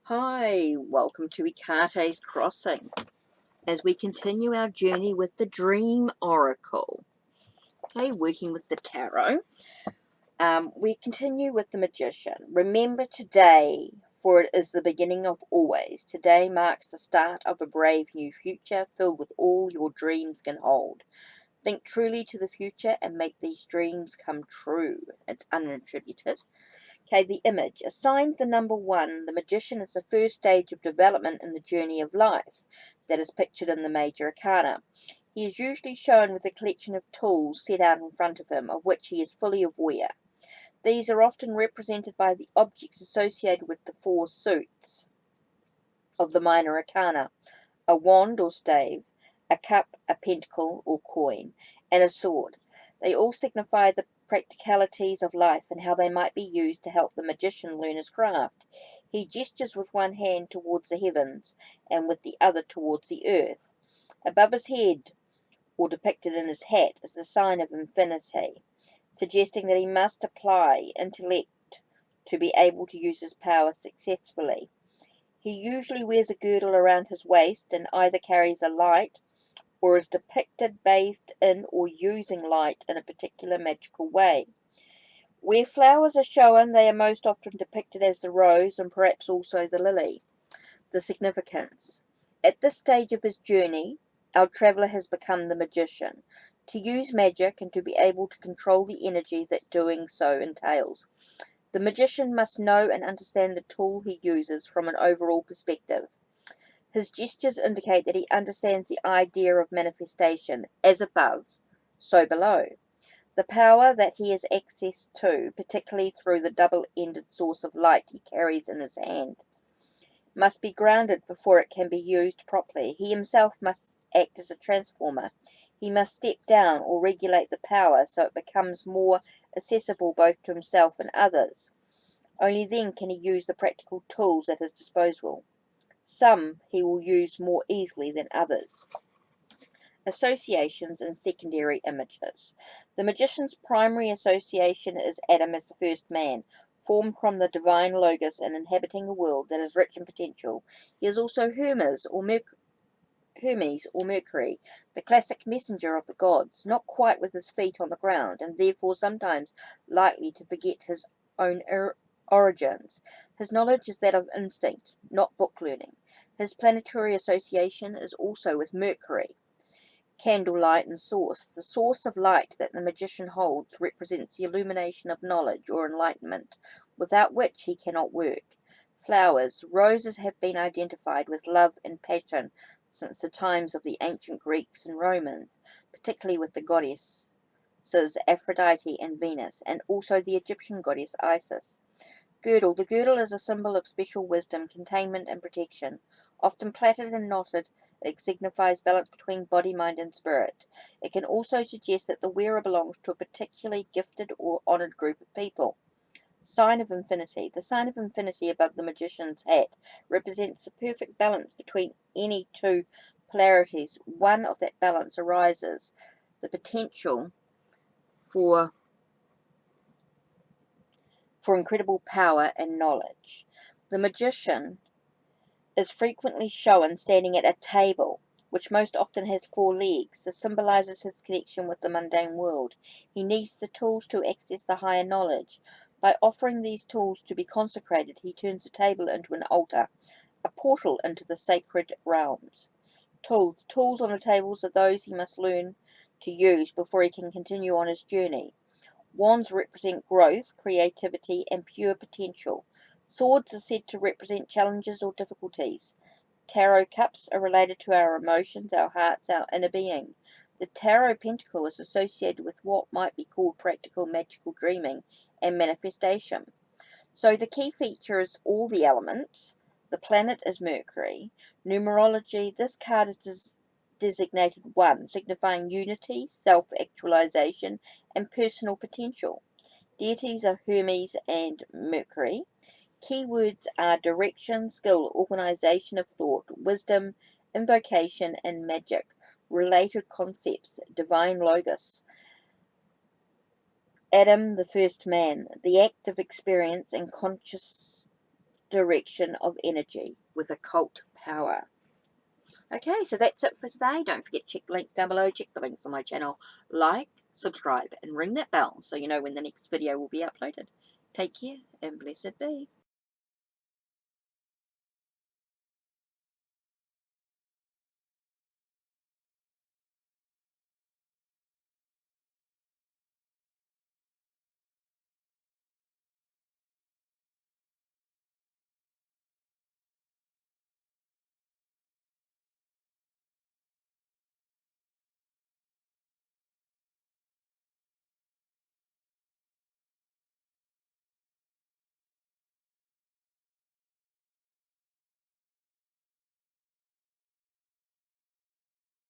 Hi, welcome to HeKate's Crossing as we continue our journey with the Dream Oracle. Okay, working with the Tarot. We continue with the Magician. Remember today, for it is the beginning of always. Today marks the start of a brave new future filled with all your dreams can hold. Think truly to the future and make these dreams come true. It's unattributed. Okay, the image. Assigned the number 1, the Magician is the first stage of development in the journey of life that is pictured in the major arcana. He is usually shown with a collection of tools set out in front of him, of which he is fully aware. These are often represented by the objects associated with the 4 suits of the minor arcana: a wand or stave, a cup, a pentacle or coin, and a sword. They all signify the practicalities of life and how they might be used to help the magician learn his craft. He gestures with one hand towards the heavens and with the other towards the earth. Above his head, or depicted in his hat, is the sign of infinity, suggesting that he must apply intellect to be able to use his power successfully. He usually wears a girdle around his waist and either carries a light or is depicted bathed in or using light in a particular magical way. Where flowers are shown, they are most often depicted as the rose and perhaps also the lily. The significance. At this stage of his journey, our traveller has become the magician. To use magic and to be able to control the energies that doing so entails, the magician must know and understand the tool he uses from an overall perspective. His gestures indicate that he understands the idea of manifestation, as above, so below. The power that he has access to, particularly through the double-ended source of light he carries in his hand, must be grounded before it can be used properly. He himself must act as a transformer. He must step down or regulate the power so it becomes more accessible both to himself and others. Only then can he use the practical tools at his disposal. Some he will use more easily than others. Associations and secondary images. The magician's primary association is Adam as the first man, formed from the divine logos and inhabiting a world that is rich in potential. He is also Hermes or Mercury, the classic messenger of the gods, not quite with his feet on the ground, and therefore sometimes likely to forget his own origins. His knowledge is that of instinct, not book learning. His planetary association is also with Mercury. Candlelight and source. The source of light that the magician holds represents the illumination of knowledge or enlightenment, without which he cannot work. Flowers. Roses have been identified with love and passion since the times of the ancient Greeks and Romans, particularly with the goddesses Aphrodite and Venus, and also the Egyptian goddess Isis. Girdle. The girdle is a symbol of special wisdom, containment, and protection. Often plaited and knotted, it signifies balance between body, mind, and spirit. It can also suggest that the wearer belongs to a particularly gifted or honored group of people. Sign of infinity. The sign of infinity above the magician's hat represents the perfect balance between any two polarities. One of that balance arises the potential for incredible power and knowledge. The magician is frequently shown standing at a table, which most often has 4 legs. This symbolizes his connection with the mundane world. He needs the tools to access the higher knowledge. By offering these tools to be consecrated, he turns the table into an altar, a portal into the sacred realms. Tools. Tools on the tables are those he must learn to use before he can continue on his journey. Wands represent growth, creativity, and pure potential. Swords are said to represent challenges or difficulties. Tarot cups are related to our emotions, our hearts, our inner being. The tarot pentacle is associated with what might be called practical magical dreaming and manifestation. So the key feature is all the elements. The planet is Mercury. Numerology, this card is designated 1, signifying unity, self-actualization, and personal potential. Deities are Hermes and Mercury. Keywords are direction, skill, organization of thought, wisdom, invocation, and magic. Related concepts, divine logos. Adam, the first man, the act of experience and conscious direction of energy with occult power. Okay, so that's it for today. Don't forget to check the links down below. Check the links on my channel. Like, subscribe, and ring that bell so you know when the next video will be uploaded. Take care and blessed be.